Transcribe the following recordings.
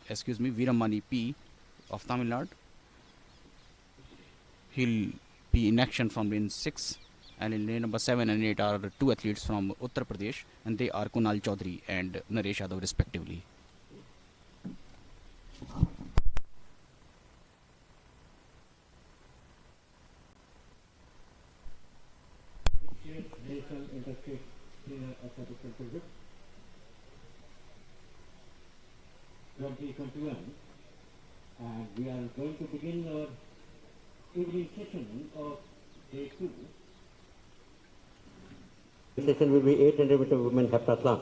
Veeramani P of Tamil Nadu. He'll be in action from lane 6. And in lane number 7 and 8 are two athletes from Uttar Pradesh, and they are Kunal Chaudhary and Naresh Yadav respectively. National Interstate Senior Athletic Championship 2021, and we are going to begin our evening session of day 2. The session will be 800 meter women heptathlon.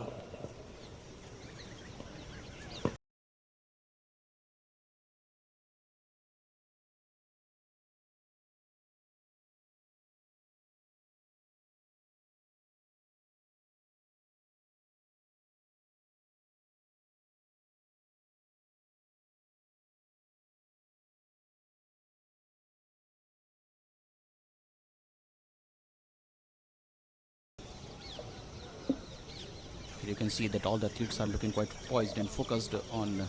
You can see that all the athletes are looking quite poised and focused on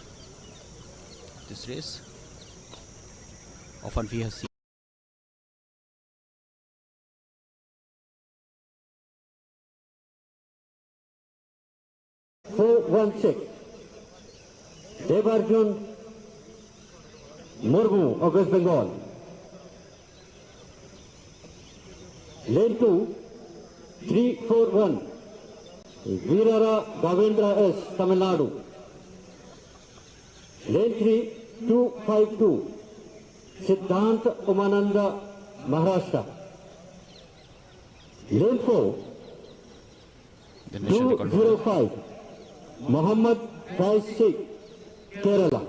this race. Often we have seen 416. Devarjun Murmu of West Bengal. Lane 2, 341. Veerara Gavendra S, Tamil Nadu. Lane 3, 252. Siddhant Umananda, Maharashtra. Lane 4, 205. Muhammad Faiz Sheikh, Kerala.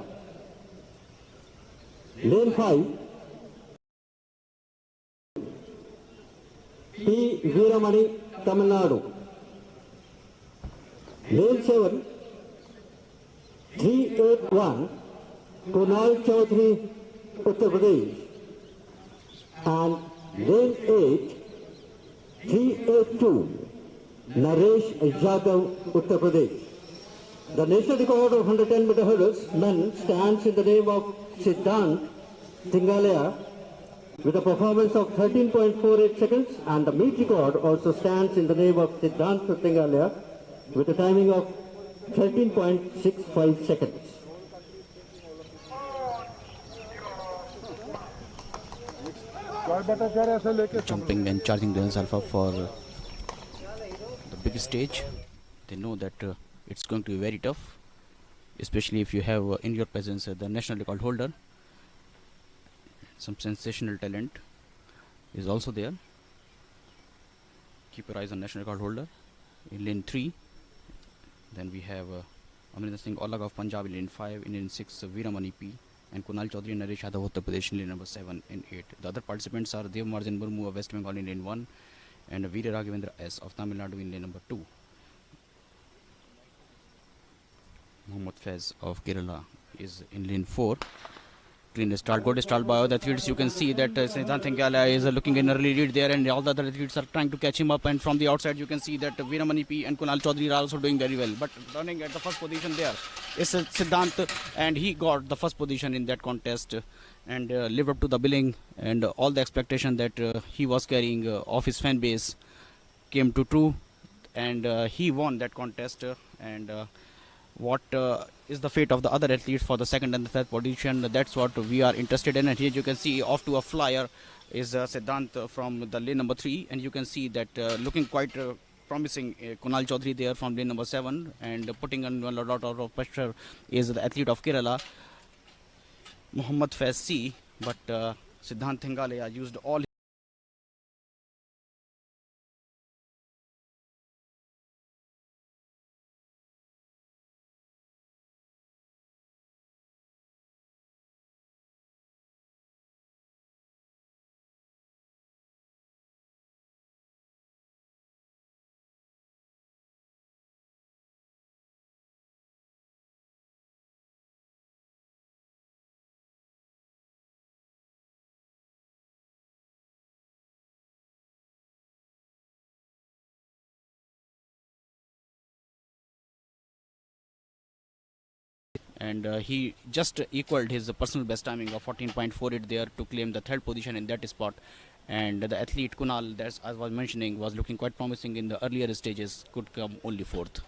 Lane 5, P. Veeramani, Tamil Nadu. Lane 7, 381, Kunal Chaudhary, Uttar Pradesh. And lane 8, 382, Naresh Yadav, Uttar Pradesh. The national record of 110 meter hurdles men stands in the name of Siddhant Thingalia with a performance of 13.48 seconds, and the meet record also stands in the name of Siddhant Thingalia with a timing of 13.65 seconds. jumping and charging themselves up for the big stage. They know that it's going to be very tough, especially if you have in your presence the national record holder. Some sensational talent is also there. Keep your eyes on national record holder in lane 3. Then we have Amrinder Singh Olag of Punjab in lane 5. In lane 6, Veeramani P. And Kunal Chaudhary and Naresh Yadav, Uttar Pradesh in lane number 7 and 8. The other participants are Devarjun Murmu of West Bengal in lane 1 and Veerara Gavendra S of Tamil Nadu in lane number 2. Muhammad Faiz of Kerala is in lane 4. Clean start, good start by all the athletes. You can see that Siddhant Thingalia is looking in early lead there, and all the other athletes are trying to catch him up. And from the outside, you can see that Veeramani P and Kunal Chaudhary are also doing very well. But running at the first position there is Siddhant, and he got the first position in that contest and lived up to the billing, and all the expectation that he was carrying of his fan base came to true, and he won that contest. And what is the fate of the other athletes for the second and the third position? That's what we are interested in. And here you can see off to a flyer is Siddhant from the lane number 3, and you can see that looking quite promising. Kunal Chaudhary there from lane number 7, and putting on a lot of pressure is the athlete of Kerala, Muhammad Faiz C. But Siddhant Thingalia used all and he just equaled his personal best timing of 14.48 there to claim the third position in that spot. And the athlete Kunal, that's as I was mentioning, was looking quite promising in the earlier stages, could come only fourth.